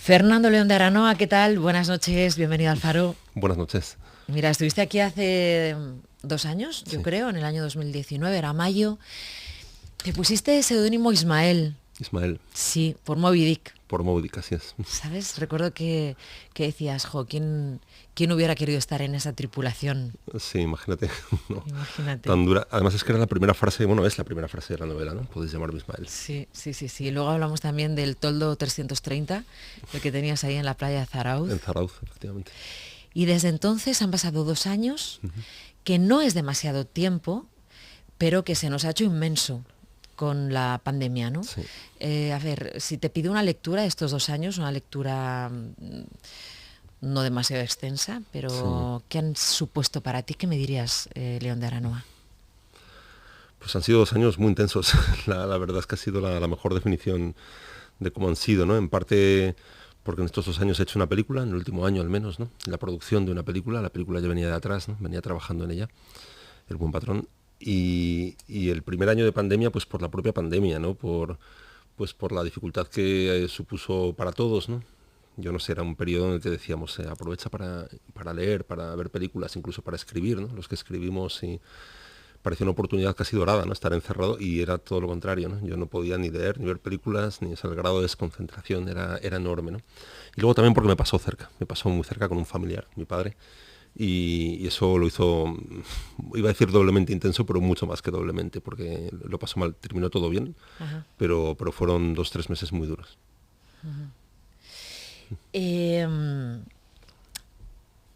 Fernando León de Aranoa, ¿qué tal? Buenas noches, bienvenido al Faro. Buenas noches. Mira, estuviste aquí hace 2 años, yo Sí. creo, en el año 2019, era mayo. Te pusiste seudónimo Ismael. Ismael, Sí, por Moby Dick. por Moby Dick, así es. ¿Sabes? Recuerdo que decías, ¿quién hubiera querido estar en esa tripulación? Sí, imagínate. No, Imagínate. tan dura. Además es que era la primera frase, bueno, es la primera frase de la novela, ¿no? Podéis llamarme Ismael. Sí. Luego hablamos también del toldo 330, el que tenías ahí en la playa de Zarauz. En Zarauz, efectivamente. Y desde entonces han pasado 2 años, que no es demasiado tiempo, pero que se nos ha hecho inmenso con la pandemia, ¿no? Sí. A ver, si te pido una lectura de estos 2 años, una lectura no demasiado extensa, pero ¿qué han supuesto para ti? ¿Qué me dirías, León de Aranoa? Pues han sido 2 años muy intensos. La verdad es que ha sido la mejor definición de cómo han sido, ¿no? En parte porque en estos 2 años he hecho una película, en el último año al menos, ¿no? La producción de una película, la película ya venía de atrás, ¿no? Venía trabajando en ella, El Buen Patrón. Y el primer año de pandemia, pues por la propia pandemia, ¿no? Por la dificultad que supuso para todos, ¿no? Yo no sé, era un periodo en el que decíamos, aprovecha para leer, para ver películas, incluso para escribir, ¿no? Los que escribimos, y parecía una oportunidad casi dorada, ¿no? Estar encerrado, y era todo lo contrario, ¿no? Yo no podía ni leer, ni ver películas, ni, o sea, el grado de desconcentración era enorme, ¿no? Y luego también porque me pasó muy cerca con un familiar, mi padre, y eso lo hizo, iba a decir doblemente intenso, pero mucho más que doblemente, porque lo pasó mal. Terminó todo bien, pero fueron 2-3 meses muy duros.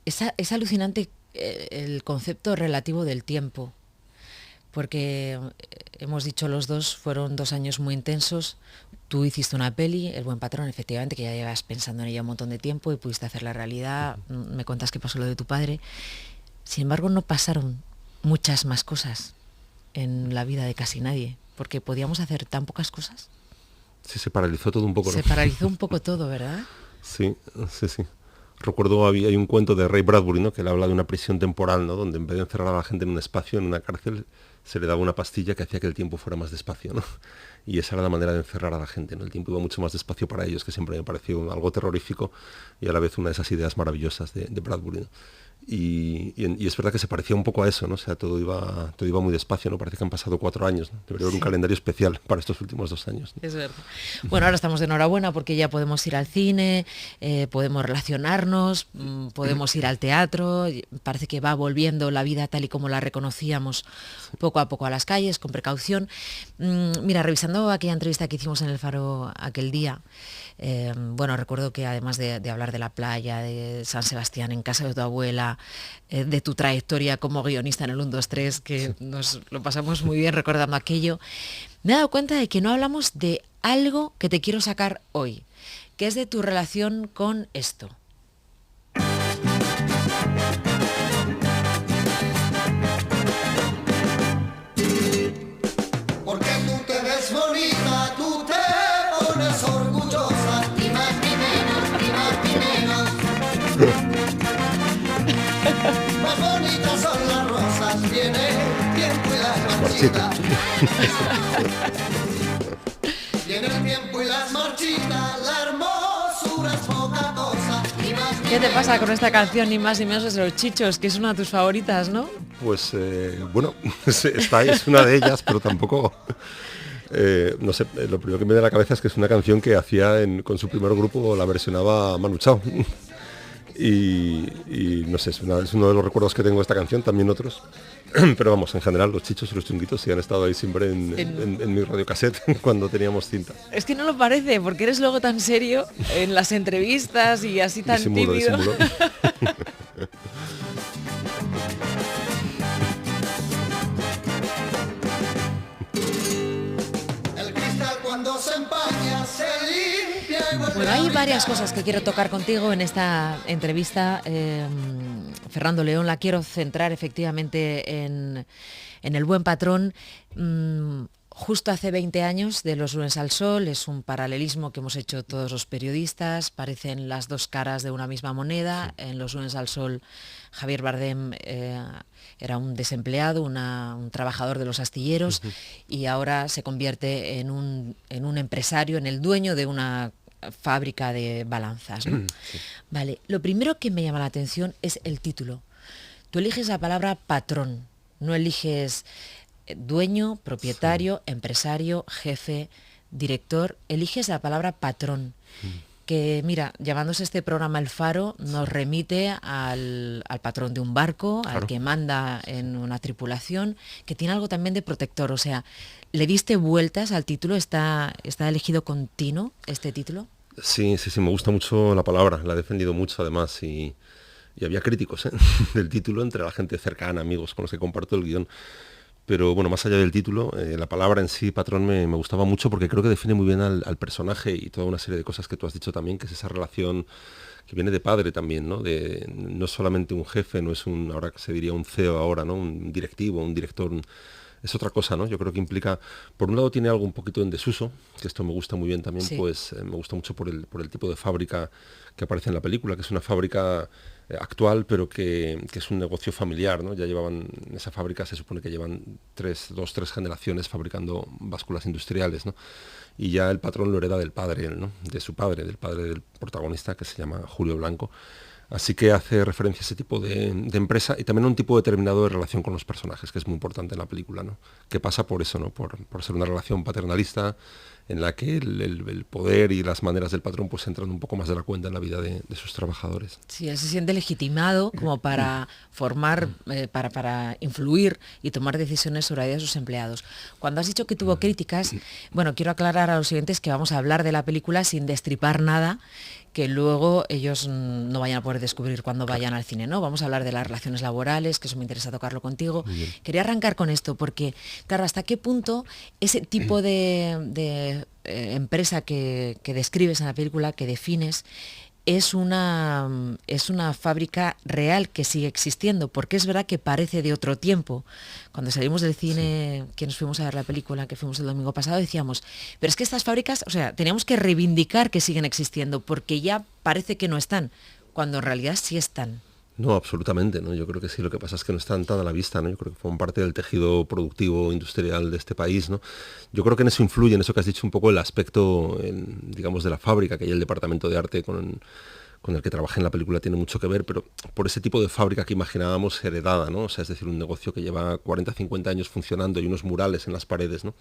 Es alucinante el concepto relativo del tiempo, porque hemos dicho los dos, fueron 2 años muy intensos. Tú hiciste una peli, El Buen Patrón, efectivamente, que ya llevas pensando en ella un montón de tiempo y pudiste hacer la realidad. Me cuentas que pasó lo de tu padre. Sin embargo, no pasaron muchas más cosas en la vida de casi nadie, porque podíamos hacer tan pocas cosas. Sí, se paralizó todo un poco, ¿no? Se paralizó un poco todo, ¿verdad? Sí. Recuerdo, hay un cuento de Ray Bradbury, ¿no? Que él habla de una prisión temporal, ¿no? Donde en vez de encerrar a la gente en un espacio, en una cárcel, se le daba una pastilla que hacía que el tiempo fuera más despacio, ¿no? Y esa era la manera de encerrar a la gente, ¿no? El tiempo iba mucho más despacio para ellos, que siempre me pareció algo terrorífico y a la vez una de esas ideas maravillosas de Bradbury, ¿no? Y es verdad que se parecía un poco a eso, ¿no? O sea, todo iba muy despacio, ¿no? Parece que han pasado 4 años, ¿no? Debería haber un calendario especial para estos últimos 2 años, ¿no? Es verdad. Bueno, ahora estamos de enhorabuena porque ya podemos ir al cine, podemos relacionarnos, podemos ir al teatro. Parece que va volviendo la vida tal y como la reconocíamos poco a poco a las calles, con precaución. Mira, revisando aquella entrevista que hicimos en el Faro aquel día, bueno, recuerdo que además de hablar de la playa, de San Sebastián, en casa de tu abuela, de tu trayectoria como guionista en el 1, 2, 3, que nos lo pasamos muy bien recordando aquello, me he dado cuenta de que no hablamos de algo que te quiero sacar hoy, que es de tu relación con esto. Porque tú te ves bonita, tú te pones orgullosa, ni más ni menos, ni más ni menos. Más bonitas son las rosas, viene el tiempo y las marchitas. Viene el tiempo y las marchitas, la hermosura es poca cosa. Ni más ni ¿Qué te pasa menos. con esta canción, ni más ni menos, es de Los Chichos, que es una de tus favoritas, ¿no? Pues bueno, es una de ellas, pero tampoco, no sé, lo primero que me viene a la cabeza es que es una canción que hacía con su primer grupo, la versionaba Manu Chao. Y no sé, es uno de los recuerdos que tengo de esta canción, también otros. Pero vamos, en general los Chichos y los Chunguitos sí han estado ahí siempre en mi radiocassette cuando teníamos cinta. Es que no lo parece, porque eres luego tan serio en las entrevistas y así tan tímido. Disimulo. El cristal cuando se empaña se limpia y vuelve Bueno, a hay brillar. varias cosas que quiero tocar contigo en esta entrevista. Fernando León, la quiero centrar efectivamente en El Buen Patrón. Justo hace 20 años de Los lunes al sol, es un paralelismo que hemos hecho todos los periodistas, parecen las dos caras de una misma moneda. En Los lunes al sol, Javier Bardem era un desempleado, un trabajador de los astilleros, y ahora se convierte en un empresario, en el dueño de una fábrica de balanzas, ¿no? Vale, lo primero que me llama la atención es el título. Tú eliges la palabra patrón, no eliges dueño, propietario, empresario, jefe, director, eliges la palabra patrón. Que mira, llamándose este programa El Faro, nos remite al patrón de un barco, al que manda en una tripulación, que tiene algo también de protector. O sea, ¿le diste vueltas al título? ¿Está elegido con tino este título? Sí, me gusta mucho la palabra, la he defendido mucho además y había críticos del título entre la gente cercana, amigos con los que comparto el guión. Pero bueno, más allá del título, la palabra en sí, patrón, me gustaba mucho porque creo que define muy bien al personaje y toda una serie de cosas que tú has dicho también, que es esa relación que viene de padre también, ¿no? No solamente un jefe, no es ahora que se diría un CEO ahora, ¿no? Un directivo, un director, es otra cosa, ¿no? Yo creo que implica, por un lado tiene algo un poquito en desuso, que esto me gusta muy bien también, sí. Pues me gusta mucho por el tipo de fábrica que aparece en la película, que es una fábrica actual, pero que es un negocio familiar, ¿no? Ya llevaban, en esa fábrica se supone que llevan 3 generaciones fabricando básculas industriales, ¿no? Y ya el patrón lo hereda del padre, ¿no? Del padre del protagonista, que se llama Julio Blanco. Así que hace referencia a ese tipo de empresa y también a un tipo determinado de relación con los personajes, que es muy importante en la película, ¿no? Que pasa por eso, ¿no? Por ser una relación paternalista en la que el poder y las maneras del patrón pues entran un poco más de la cuenta en la vida de sus trabajadores. Sí, él se siente legitimado como para formar, para influir y tomar decisiones sobre la vida de sus empleados. Cuando has dicho que tuvo críticas, bueno, quiero aclarar a los siguientes que vamos a hablar de la película sin destripar nada, que luego ellos no vayan a poder descubrir cuando vayan al cine, ¿no? Vamos a hablar de las relaciones laborales, que eso me interesa tocarlo contigo. Quería arrancar con esto, porque, claro, ¿hasta qué punto ese tipo de empresa que describes en la película, que defines, es una fábrica real que sigue existiendo? Porque es verdad que parece de otro tiempo. Cuando salimos del cine, que nos fuimos a ver la película, que fuimos el domingo pasado, decíamos, pero es que estas fábricas, o sea, teníamos que reivindicar que siguen existiendo, porque ya parece que no están, cuando en realidad sí están. No, absolutamente, ¿no? Yo creo que sí, lo que pasa es que no están tan a la vista, ¿no? Yo creo que forman parte del tejido productivo industrial de este país, ¿no? Yo creo que en eso influye, en eso que has dicho un poco, el aspecto, digamos, de la fábrica, que hay el departamento de arte con el que trabajé en la película tiene mucho que ver, pero por ese tipo de fábrica que imaginábamos heredada, ¿no? O sea, es decir, un negocio que lleva 40, 50 años funcionando y unos murales en las paredes, ¿no?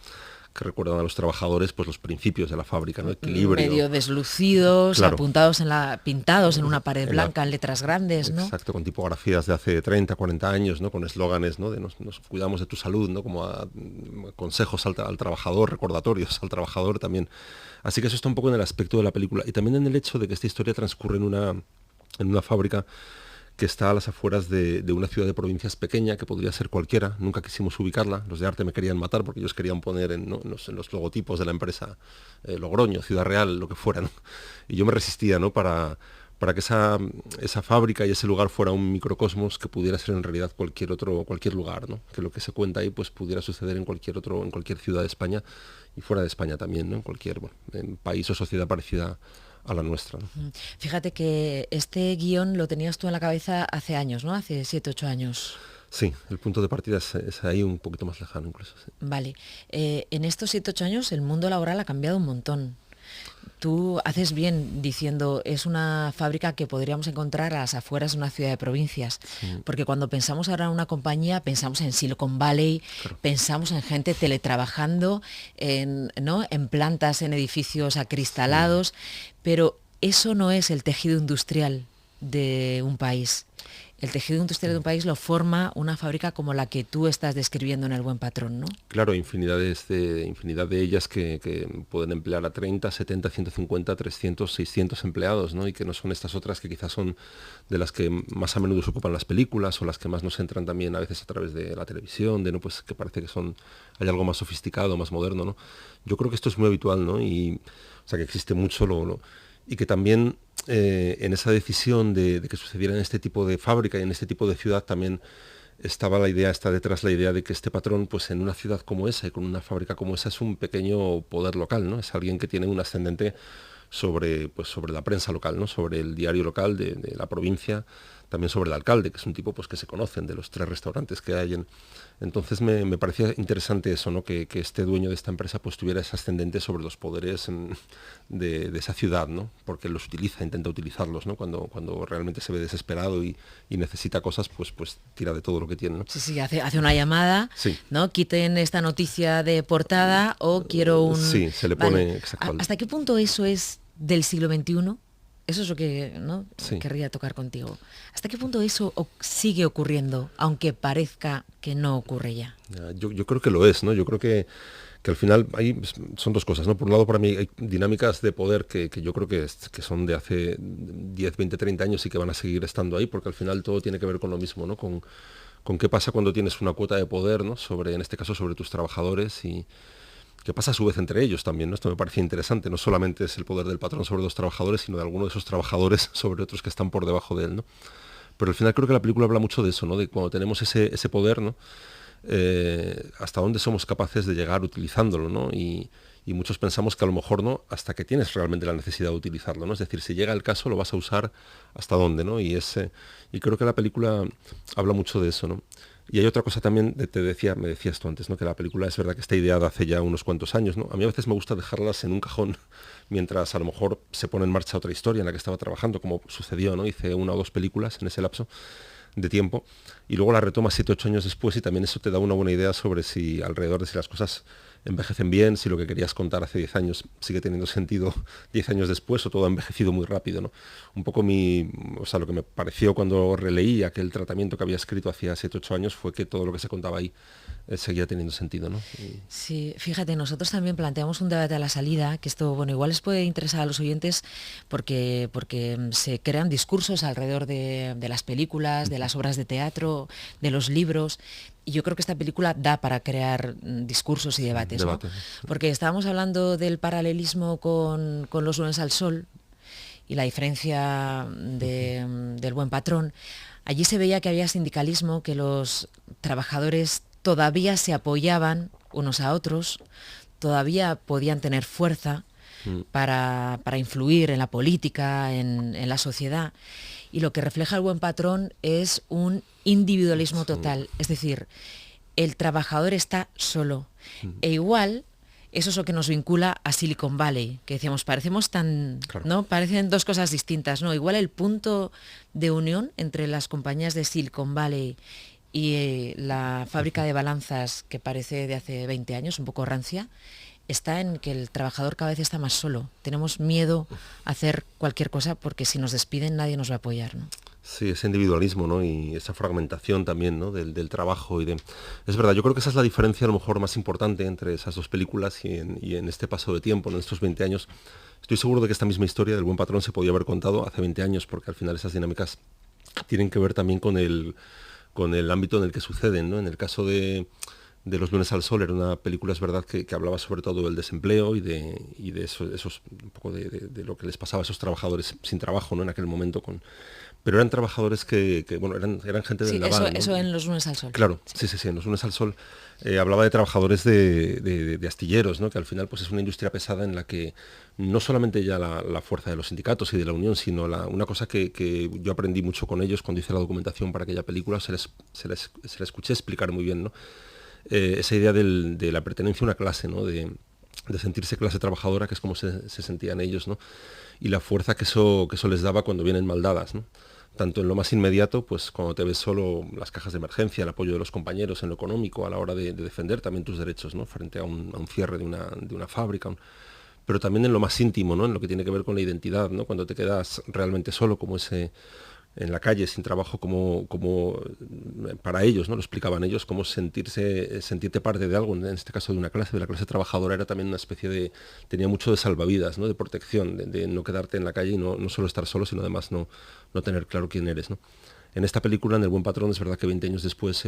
Que recuerdan a los trabajadores pues los principios de la fábrica, ¿no? Equilibrio. Medio deslucidos, claro. Pintados en una pared blanca en letras grandes, ¿no? Exacto, con tipografías de hace 30, 40 años, ¿no? Con eslóganes, ¿no? De nos cuidamos de tu salud, ¿no? Como consejos al trabajador, recordatorios al trabajador también. Así que eso está un poco en el aspecto de la película y también en el hecho de que esta historia transcurre en una fábrica que está a las afueras de una ciudad de provincias pequeña, que podría ser cualquiera. Nunca quisimos ubicarla. Los de arte me querían matar porque ellos querían poner en los logotipos de la empresa Logroño, Ciudad Real, lo que fuera, ¿no? Y yo me resistía, ¿no? Para que esa fábrica y ese lugar fuera un microcosmos que pudiera ser en realidad cualquier lugar, ¿no? Que lo que se cuenta ahí pues pudiera suceder en cualquier ciudad de España y fuera de España también, ¿no? En cualquier en país o sociedad parecida a la nuestra, ¿no? Fíjate que este guión lo tenías tú en la cabeza hace años, ¿no? Hace 7, 8 años. Sí, el punto de partida es ahí un poquito más lejano incluso. Sí. Vale. En estos 7, 8 años el mundo laboral ha cambiado un montón. Tú haces bien diciendo, es una fábrica que podríamos encontrar a las afueras de una ciudad de provincias, porque cuando pensamos ahora en una compañía, pensamos en Silicon Valley, claro. Pensamos en gente teletrabajando, ¿no? En plantas, en edificios acristalados, pero eso no es el tejido industrial de un país. El tejido industrial de un país lo forma una fábrica como la que tú estás describiendo en El Buen Patrón, ¿no? Claro, infinidad de ellas que pueden emplear a 30, 70, 150, 300, 600 empleados, ¿no? Y que no son estas otras que quizás son de las que más a menudo se ocupan las películas o las que más nos entran también a veces a través de la televisión, ¿no? Pues que parece que hay algo más sofisticado, más moderno, ¿no? Yo creo que esto es muy habitual, ¿no? Y, o sea, que existe mucho y que también en esa decisión de que sucediera en este tipo de fábrica y en este tipo de ciudad también está detrás la idea de que este patrón, pues en una ciudad como esa y con una fábrica como esa, es un pequeño poder local, ¿no? Es alguien que tiene un ascendente sobre la prensa local, ¿no? Sobre el diario local de la provincia, también sobre el alcalde, que es un tipo pues que se conocen de los 3 restaurantes que hay entonces me parecía interesante eso, ¿no? Que este dueño de esta empresa pues tuviera ese ascendente sobre los poderes de esa ciudad, ¿no? Porque los utiliza, intenta utilizarlos, ¿no? Cuando realmente se ve desesperado y necesita cosas, pues tira de todo lo que tiene, ¿no? Sí, sí, hace una llamada, Sí. ¿no? Quiten esta noticia de portada o quiero un... Sí, se le pone exacto. ¿Hasta qué punto eso es del siglo XXI? Eso es lo que, ¿no? Sí. Querría tocar contigo. ¿Hasta qué punto eso sigue ocurriendo, aunque parezca que no ocurre ya? Yo creo que lo es, ¿no? Yo creo que al final ahí son dos cosas, ¿no? Por un lado, para mí hay dinámicas de poder que yo creo que son de hace 10, 20, 30 años y que van a seguir estando ahí, porque al final todo tiene que ver con lo mismo, ¿no? Con qué pasa cuando tienes una cuota de poder, ¿no? En este caso, sobre tus trabajadores y qué pasa a su vez entre ellos también, ¿no? Esto me parecía interesante, no solamente es el poder del patrón sobre los trabajadores, sino de alguno de esos trabajadores sobre otros que están por debajo de él, ¿no? Pero al final creo que la película habla mucho de eso, ¿no? De cuando tenemos ese poder, ¿no? Hasta dónde somos capaces de llegar utilizándolo, ¿no? Y muchos pensamos que a lo mejor no, hasta que tienes realmente la necesidad de utilizarlo, ¿no? Es decir, si llega el caso, lo vas a usar hasta dónde, ¿no? Y creo que la película habla mucho de eso, ¿no? Y hay otra cosa también, me decías tú antes, ¿no? Que la película es verdad que está ideada hace ya unos cuantos años, ¿no? A mí a veces me gusta dejarlas en un cajón mientras a lo mejor se pone en marcha otra historia en la que estaba trabajando, como sucedió, ¿no? Hice 1 o 2 películas en ese lapso de tiempo y luego la retomas 7 o 8 años después y también eso te da una buena idea sobre si alrededor de si las cosas envejecen bien, si lo que querías contar hace 10 años sigue teniendo sentido 10 años después o todo ha envejecido muy rápido, ¿no? Un poco lo que me pareció cuando releí aquel tratamiento que había escrito hacía 7 o 8 años fue que todo lo que se contaba ahí seguía teniendo sentido, ¿no? Sí, fíjate, nosotros también planteamos un debate a la salida, que esto, bueno, igual les puede interesar a los oyentes porque se crean discursos alrededor de las películas, de las obras de teatro, de los libros, y yo creo que esta película da para crear discursos y debates, ¿no? Porque estábamos hablando del paralelismo con Los lunes al sol y la diferencia del Buen Patrón. Allí se veía que había sindicalismo, que los trabajadores todavía se apoyaban unos a otros, todavía podían tener fuerza para influir en la política, en la sociedad. Y lo que refleja el Buen Patrón es un individualismo total. Es decir, el trabajador está solo. E igual, eso es lo que nos vincula a Silicon Valley, que decíamos, parecemos tan, claro, ¿no? Parecen dos cosas distintas, ¿no? Igual el punto de unión entre las compañías de Silicon Valley y la fábrica de balanzas que parece de hace 20 años, un poco rancia, está en que el trabajador cada vez está más solo. Tenemos miedo a hacer cualquier cosa porque si nos despiden nadie nos va a apoyar, ¿no? Sí, ese individualismo, ¿no? Y esa fragmentación también, ¿no? del trabajo. Es verdad, yo creo que esa es la diferencia a lo mejor más importante entre esas dos películas y en este paso de tiempo, en estos 20 años. Estoy seguro de que esta misma historia del Buen Patrón se podía haber contado hace 20 años, porque al final esas dinámicas tienen que ver también con el ámbito en el que suceden, ¿no? En el caso de Los lunes al sol era una película, es verdad, que hablaba sobre todo del desempleo y de esos un poco de lo que les pasaba a esos trabajadores sin trabajo, ¿no? En aquel momento pero eran trabajadores que bueno, eran gente del naval, ¿no? Eso en Los lunes al sol. Claro, sí, en Los lunes al sol hablaba de trabajadores de astilleros, ¿no? Que al final pues es una industria pesada en la que no solamente ya la fuerza de los sindicatos y de la unión, sino una cosa que yo aprendí mucho con ellos cuando hice la documentación para aquella película, se la escuché explicar muy bien, ¿no? Esa idea de la pertenencia a una clase, ¿no? De sentirse clase trabajadora, que es como se sentían ellos, ¿no? Y la fuerza que eso les daba cuando vienen mal dadas, ¿no? Tanto en lo más inmediato, pues cuando te ves solo, las cajas de emergencia, el apoyo de los compañeros en lo económico, a la hora de defender también tus derechos, ¿no? Frente a un cierre de una fábrica, pero también en lo más íntimo, ¿no? En lo que tiene que ver con la identidad, ¿no? Cuando te quedas realmente solo, como en la calle sin trabajo, como para ellos, ¿no? Lo explicaban ellos, cómo sentirte parte de algo, en este caso de la clase trabajadora, era también una especie tenía mucho de salvavidas, ¿no? De protección, de no quedarte en la calle y no solo estar solo, sino además no tener claro quién eres, ¿no? En esta película, en El Buen Patrón, es verdad que 20 años después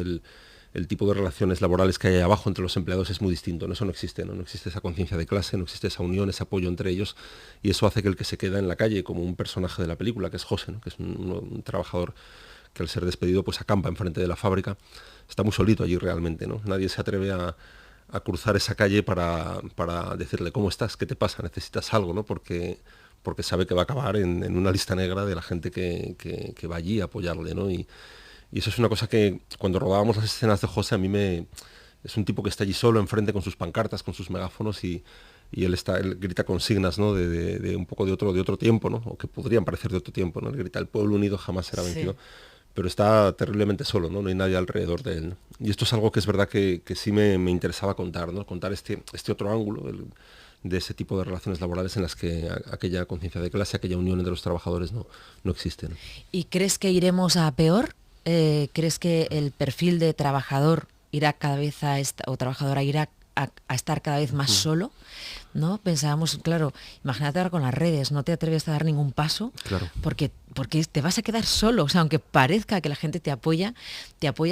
el tipo de relaciones laborales que hay ahí abajo entre los empleados es muy distinto, ¿no? Eso no existe, ¿no? No existe esa conciencia de clase, no existe esa unión, ese apoyo entre ellos, y eso hace que el que se queda en la calle como un personaje de la película, que es José, ¿no? Que es un trabajador que al ser despedido pues acampa enfrente de la fábrica, está muy solito allí realmente, ¿no? Nadie se atreve a cruzar esa calle para decirle, ¿cómo estás? ¿Qué te pasa? ¿Necesitas algo? ¿No? Porque porque sabe que va a acabar en una lista negra de la gente que va allí a apoyarle, ¿no? Y eso es una cosa que cuando rodábamos las escenas de José, es un tipo que está allí solo enfrente con sus pancartas, con sus megáfonos y él grita consignas, ¿no? de un poco de otro tiempo, ¿no? O que podrían parecer de otro tiempo, ¿no? Él grita: el pueblo unido jamás será vencido. Sí. Pero está terriblemente solo, ¿no? No hay nadie alrededor de él, ¿no? Y esto es algo que es verdad que sí me interesaba contar, ¿no? Contar este otro ángulo de ese tipo de relaciones laborales en las que aquella conciencia de clase, aquella unión entre los trabajadores no existe, ¿no? ¿Y crees que iremos a peor? ¿Crees que el perfil de trabajador irá cada vez o trabajadora irá a estar cada vez más solo? ¿No? Pensábamos, claro, imagínate ahora con las redes, no te atreves a dar ningún paso, claro, porque te vas a quedar solo. O sea, aunque parezca que la gente te apoya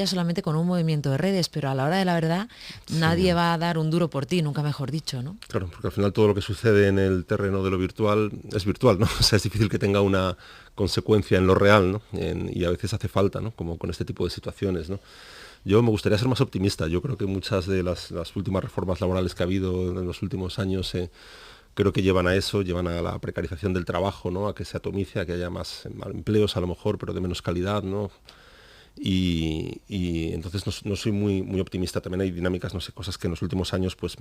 solamente con un movimiento de redes, pero a la hora de la verdad nadie va a dar un duro por ti, nunca mejor dicho, ¿no? Claro, porque al final todo lo que sucede en el terreno de lo virtual es virtual, ¿no? O sea, es difícil que tenga una consecuencia en lo real, ¿no? Y a veces hace falta, ¿no? Como con este tipo de situaciones, ¿no? Yo me gustaría ser más optimista. Yo creo que muchas de las últimas reformas laborales que ha habido en los últimos años creo que llevan a eso, llevan a la precarización del trabajo, ¿no? A que se atomice, a que haya más empleos a lo mejor, pero de menos calidad, ¿no? Y entonces no soy muy optimista. También hay dinámicas, no sé, cosas que en los últimos años pues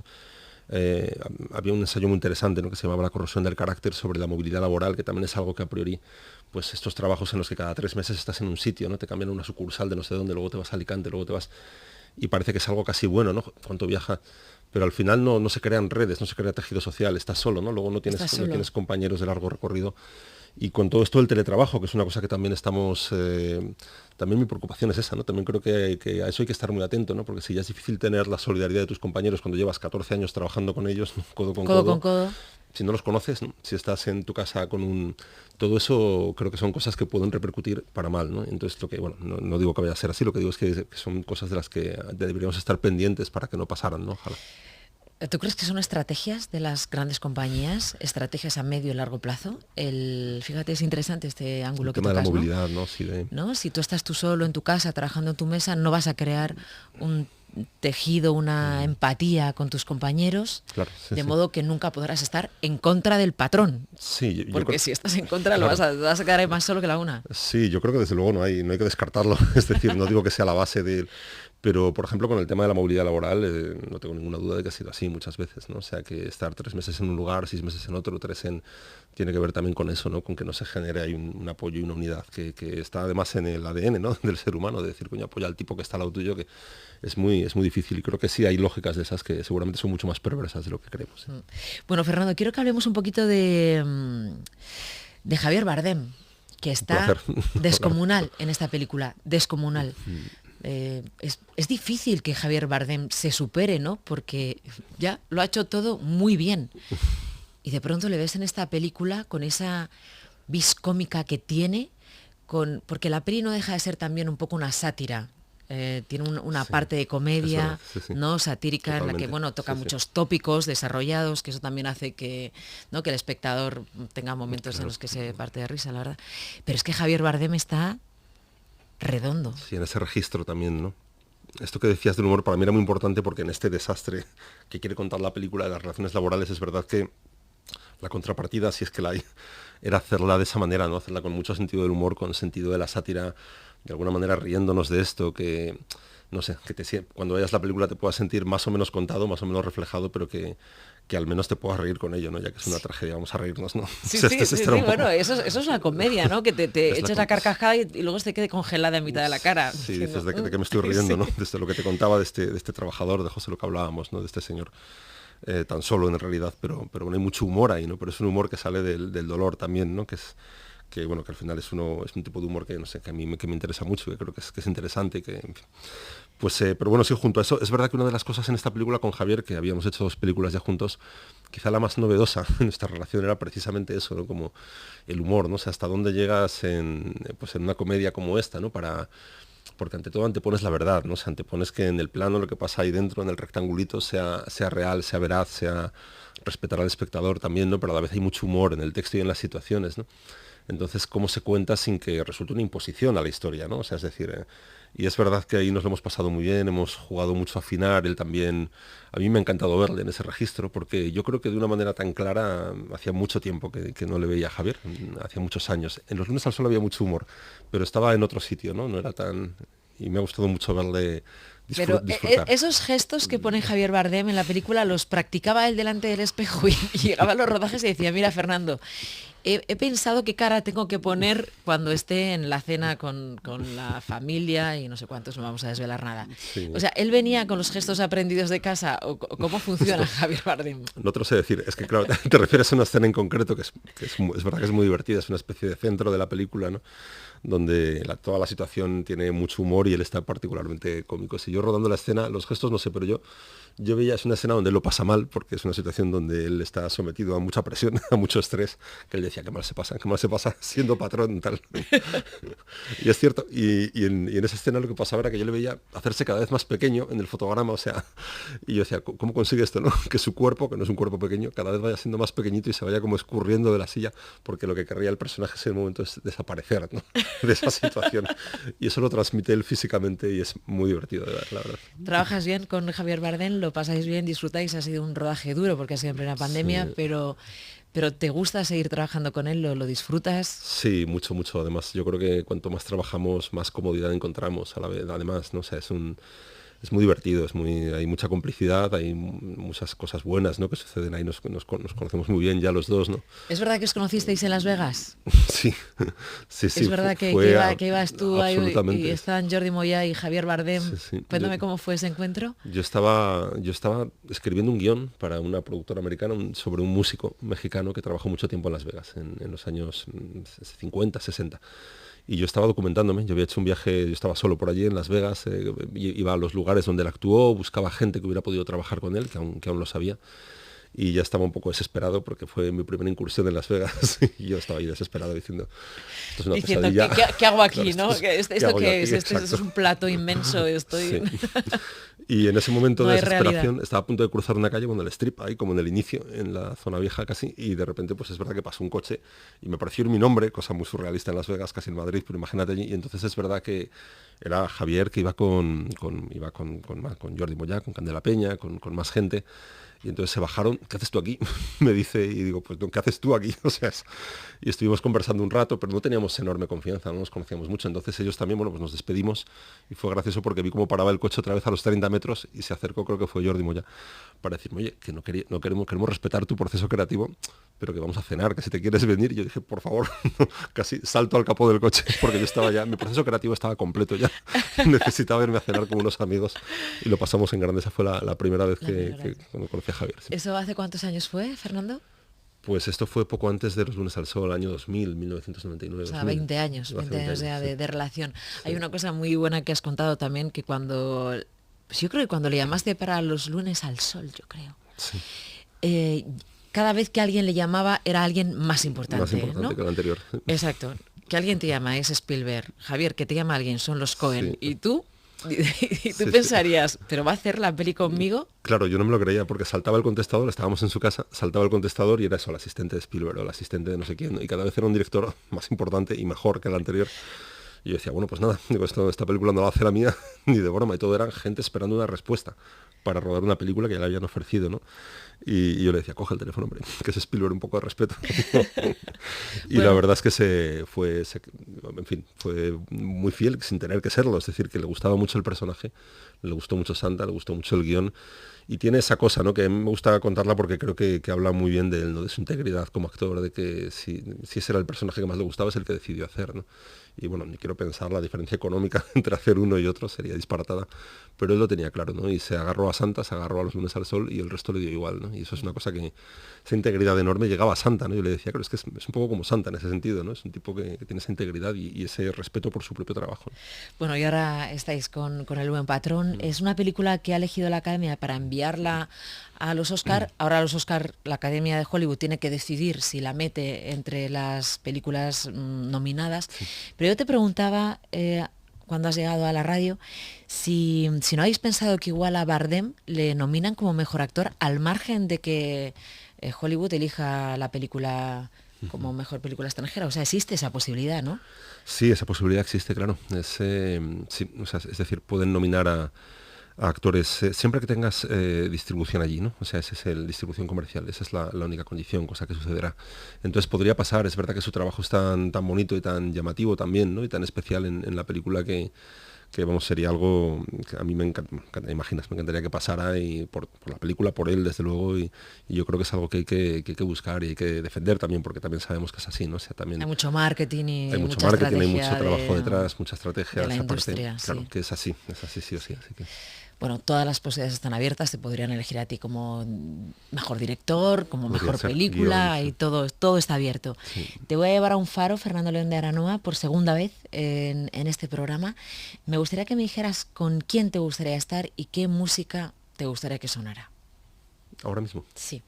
había un ensayo muy interesante, ¿no? Que se llamaba La corrosión del carácter, sobre la movilidad laboral, que también es algo que a priori, pues estos trabajos en los que cada 3 meses estás en un sitio, ¿no? Te cambian a una sucursal de no sé dónde, luego te vas a Alicante, luego te vas... Y parece que es algo casi bueno, ¿no? Cuánto viaja. Pero al final no se crean redes, no se crea tejido social, estás solo, ¿no? Luego no tienes compañeros de largo recorrido. Y con todo esto del teletrabajo, que es una cosa que también estamos... también mi preocupación es esa, ¿no? También creo que a eso hay que estar muy atento, ¿no? Porque si ya es difícil tener la solidaridad de tus compañeros cuando llevas 14 años trabajando con ellos, ¿no? Codo con codo. Si no los conoces, ¿no? Si estás en tu casa con un... Todo eso creo que son cosas que pueden repercutir para mal, ¿no? Entonces, no digo que vaya a ser así, lo que digo es que son cosas de las que deberíamos estar pendientes para que no pasaran, ¿no? Ojalá. ¿Tú crees que son estrategias de las grandes compañías, estrategias a medio y largo plazo? Fíjate, es interesante este ángulo que tocas, ¿no? El tema de la movilidad, ¿no? Sí, ¿no? Si tú estás tú solo en tu casa, trabajando en tu mesa, no vas a crear un tejido, una empatía con tus compañeros, claro, de modo que nunca podrás estar en contra del patrón. Sí, porque si estás en contra, claro, vas a quedar más solo que la una. Sí, yo creo que desde luego no hay que descartarlo. Es decir, no digo que sea la base de... Pero, por ejemplo, con el tema de la movilidad laboral, no tengo ninguna duda de que ha sido así muchas veces, ¿no? O sea, que estar 3 meses en un lugar, 6 meses en otro, 3 tiene que ver también con eso, ¿no? Con que no se genere ahí un apoyo y una unidad que está además en el ADN, ¿no? Del ser humano, de decir, coño, apoya al tipo que está al lado tuyo, que es muy difícil. Y creo que sí hay lógicas de esas que seguramente son mucho más perversas de lo que creemos. ¿Sí? Bueno, Fernando, quiero que hablemos un poquito de Javier Bardem, que está descomunal en esta película, descomunal. Es difícil que Javier Bardem se supere, ¿no? Porque ya lo ha hecho todo muy bien. Y de pronto le ves en esta película con esa vis cómica que tiene, porque la peli no deja de ser también un poco una sátira. Tiene una parte de comedia, ¿no? Satírica, totalmente. En la que toca muchos tópicos desarrollados, que eso también hace que el espectador tenga momentos en los que se parte de risa, la verdad. Pero es que Javier Bardem está redondo. Sí, en ese registro también, ¿no? Esto que decías del humor para mí era muy importante, porque en este desastre que quiere contar la película de las relaciones laborales, es verdad que la contrapartida, si es que la hay, era hacerla de esa manera, ¿no? Hacerla con mucho sentido del humor, con sentido de la sátira, de alguna manera riéndonos de esto, que no sé, cuando veas la película te puedas sentir más o menos contado, más o menos reflejado, pero que al menos te puedas reír con ello, ¿no? Ya que es una tragedia, vamos a reírnos, ¿no? Sí, bueno, eso es una comedia, ¿no? Que te echas la carcajada y luego se quede congelada en mitad de la cara. Sí, dices, ¿de qué me estoy riendo, ¿no? Desde lo que te contaba de este trabajador, de José, lo que hablábamos, ¿no? De este señor tan solo en realidad, pero bueno, hay mucho humor ahí, ¿no? Pero es un humor que sale del dolor también, ¿no? Que al final es un tipo de humor que, no sé, que a mí que me interesa mucho, que creo que es interesante y que, en fin. Pues, pero bueno, sí, junto a eso, es verdad que una de las cosas en esta película con Javier, que habíamos hecho 2 películas ya juntos, quizá la más novedosa en nuestra relación era precisamente eso, ¿no? Como el humor, ¿no? O sea, hasta dónde llegas en una comedia como esta, ¿no? Porque ante todo antepones la verdad, ¿no? O sea, antepones que en el plano lo que pasa ahí dentro, en el rectangulito, sea real, sea veraz, sea respetar al espectador también, ¿no? Pero a la vez hay mucho humor en el texto y en las situaciones, ¿no? Entonces, ¿cómo se cuenta sin que resulte una imposición a la historia, ¿no? O sea, es decir, y es verdad que ahí nos lo hemos pasado muy bien, hemos jugado mucho a afinar, él también, a mí me ha encantado verle en ese registro, porque yo creo que de una manera tan clara, hacía mucho tiempo que no le veía a Javier, hacía muchos años. En Los lunes al sol había mucho humor, pero estaba en otro sitio, ¿no? No era tan... Y me ha gustado mucho verle Pero disfrutar. esos gestos que pone Javier Bardem en la película los practicaba él delante del espejo y llegaba a los rodajes y decía, mira Fernando, he pensado qué cara tengo que poner cuando esté en la cena con la familia y no sé cuántos, no vamos a desvelar nada. Sí. O sea, él venía con los gestos aprendidos de casa, o cómo funciona Javier Bardem. No te lo sé decir, es que claro, te refieres a una escena en concreto es verdad que es muy divertida, es una especie de centro de la película, ¿no? Donde toda la situación tiene mucho humor y él está particularmente cómico. Si yo rodando la escena, los gestos no sé, pero yo veía, es una escena donde él lo pasa mal, porque es una situación donde él está sometido a mucha presión, a mucho estrés, que él decía, qué mal se pasa siendo patrón, tal. Y es cierto, y en esa escena lo que pasaba era que yo le veía hacerse cada vez más pequeño en el fotograma, o sea, y yo decía, ¿cómo consigue esto, no? Que su cuerpo, que no es un cuerpo pequeño, cada vez vaya siendo más pequeñito y se vaya como escurriendo de la silla, porque lo que querría el personaje en ese momento es desaparecer, ¿no? De esa situación. Y eso lo transmite él físicamente y es muy divertido de ver, la verdad. Trabajas bien con Javier Bardem, lo pasáis bien, disfrutáis, ha sido un rodaje duro porque ha sido en plena pandemia, Sí. pero ¿te gusta seguir trabajando con él? ¿Lo disfrutas? Sí, mucho, mucho. Además, yo creo que cuanto más trabajamos, más comodidad encontramos a la vez. Además, no sé, es muy divertido, hay mucha complicidad, hay muchas cosas buenas, ¿no? Que suceden ahí, nos conocemos muy bien ya los dos, ¿no? ¿Es verdad que os conocisteis en Las Vegas? Sí, sí, sí. Es verdad que, que ibas tú ahí y estaban Jordi Moya y Javier Bardem. Sí, sí. Cuéntame cómo fue ese encuentro. Yo estaba escribiendo un guión para una productora americana sobre un músico mexicano que trabajó mucho tiempo en Las Vegas, en los años 50, 60. Y yo estaba documentándome, yo había hecho un viaje, yo estaba solo por allí en Las Vegas, iba a los lugares donde él actuó, buscaba gente que hubiera podido trabajar con él, que aún lo sabía. Y ya estaba un poco desesperado porque fue mi primera incursión en Las Vegas y yo estaba ahí desesperado diciendo, esto es una pesadilla. ¿Qué hago aquí? Claro, ¿No? ¿Esto qué es? Esto es un plato inmenso. Estoy... Sí. Y en ese momento no de hay desesperación realidad. estaba a punto de cruzar una calle, bueno, el strip, ahí como en el inicio, en la zona vieja casi, y de repente pues es verdad que pasó un coche y me pareció mi nombre, cosa muy surrealista en Las Vegas, casi en Madrid, pero imagínate allí, y entonces es verdad que era Javier que iba con Jordi Moya, con Candela Peña, con más gente. Y entonces se bajaron, ¿qué haces tú aquí? Me dice, y digo, pues ¿qué haces tú aquí? O sea, y estuvimos conversando un rato, pero no teníamos enorme confianza, no nos conocíamos mucho. Entonces ellos también, bueno, pues nos despedimos y fue gracioso porque vi cómo paraba el coche otra vez a los 30 metros y se acercó, creo que fue Jordi Moya, para decirme, oye, que queremos respetar tu proceso creativo, pero que vamos a cenar, que si te quieres venir. Y yo dije, por favor, casi salto al capó del coche porque yo estaba ya, mi proceso creativo estaba completo ya. Necesitaba irme a cenar con unos amigos y lo pasamos en grande. Esa fue la primera vez que cuando conocí a Javier. Sí. ¿Eso hace cuántos años fue, Fernando? Pues esto fue poco antes de Los lunes al sol, año 2000, 1999. O sea, 2000. 20 años, 20 años ya sí. de relación. Sí. Hay una cosa muy buena que has contado también, que cuando... Pues yo creo que cuando le llamaste para Los lunes al sol, yo creo. Sí. Cada vez que alguien le llamaba era alguien más importante. Más importante, ¿no? que el anterior. Exacto. Que alguien te llama, es Spielberg. Javier, que te llama alguien, son los Cohen. Sí. Y tú y tú Sí, pensarías, ¿pero va a hacer la peli conmigo? Claro, yo no me lo creía porque saltaba el contestador, estábamos en su casa, saltaba el contestador y era eso, el asistente de Spielberg o el asistente de no sé quién, ¿no? Y cada vez era un director más importante y mejor que el anterior. Y yo decía, bueno, pues nada, digo, esta película no va a hacer la mía ni de broma, y todo eran gente esperando una respuesta para rodar una película que ya le habían ofrecido, ¿no? Y yo le decía, coge el teléfono, hombre, que es Spielberg, un poco de respeto. Y bueno, la verdad es que fue muy fiel sin tener que serlo, es decir, que le gustaba mucho el personaje, le gustó mucho Santa, le gustó mucho el guión, y tiene esa cosa, ¿no? Que a mí me gusta contarla porque creo que habla muy bien de él, ¿no? De su integridad como actor, de que si ese era el personaje que más le gustaba, es el que decidió hacer, ¿no? Y bueno, ni quiero pensar la diferencia económica entre hacer uno y otro, sería disparatada, pero él lo tenía claro, ¿no? Y se agarró a Santa, se agarró a Los lunes al sol y el resto le dio igual, ¿no? Y eso es una cosa que, esa integridad enorme, llegaba a Santa, ¿no? Yo le decía, claro, es que es un poco como Santa en ese sentido, ¿no? Es un tipo que tiene esa integridad y ese respeto por su propio trabajo, ¿no? Bueno, y ahora estáis con El buen patrón. Es una película que ha elegido la Academia para enviarla a los Oscar. Ahora a los Oscar la Academia de Hollywood tiene que decidir si la mete entre las películas nominadas. Sí. Pero yo te preguntaba, cuando has llegado a la radio, si no habéis pensado que igual a Bardem le nominan como mejor actor al margen de que Hollywood elija la película como mejor película extranjera. O sea, existe esa posibilidad, ¿no? Sí, esa posibilidad existe, claro. Sí, o sea, es decir, pueden nominar a actores siempre que tengas distribución allí, ¿no? O sea, ese es el distribución comercial, esa es la única condición, cosa que sucederá. Entonces podría pasar, es verdad que su trabajo es tan bonito y tan llamativo también, ¿no? Y tan especial en la película que vamos, sería algo que a mí me encantaría que pasara, y por la película, por él, desde luego, y yo creo que es algo que hay que buscar y hay que defender también, porque también sabemos que es así, ¿no? O sea, también hay mucho marketing y hay mucho mucha marketing, hay mucho estrategia trabajo detrás, mucha estrategia, de la esa parte, industria, claro, sí. que es así sí o sí, así que... Bueno, todas las posibilidades están abiertas, te podrían elegir a ti como mejor director, como Podría mejor ser, película, guión, sí. y todo está abierto. Sí. Te voy a llevar a un faro, Fernando León de Aranoa, por segunda vez en este programa. Me gustaría que me dijeras con quién te gustaría estar y qué música te gustaría que sonara. Ahora mismo. Sí.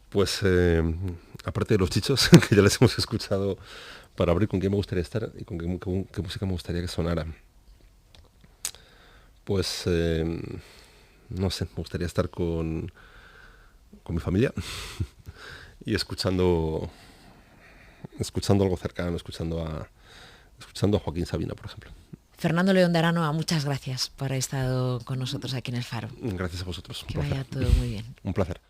Pues aparte de los chichos, que ya les hemos escuchado para abrir, con quién me gustaría estar y con qué música me gustaría que sonara. Pues no sé, me gustaría estar con mi familia y escuchando algo cercano, escuchando a Joaquín Sabina, por ejemplo. Fernando León de Aranoa, muchas gracias por haber estado con nosotros aquí en El Faro. Gracias a vosotros. Que vaya todo muy bien. Un placer.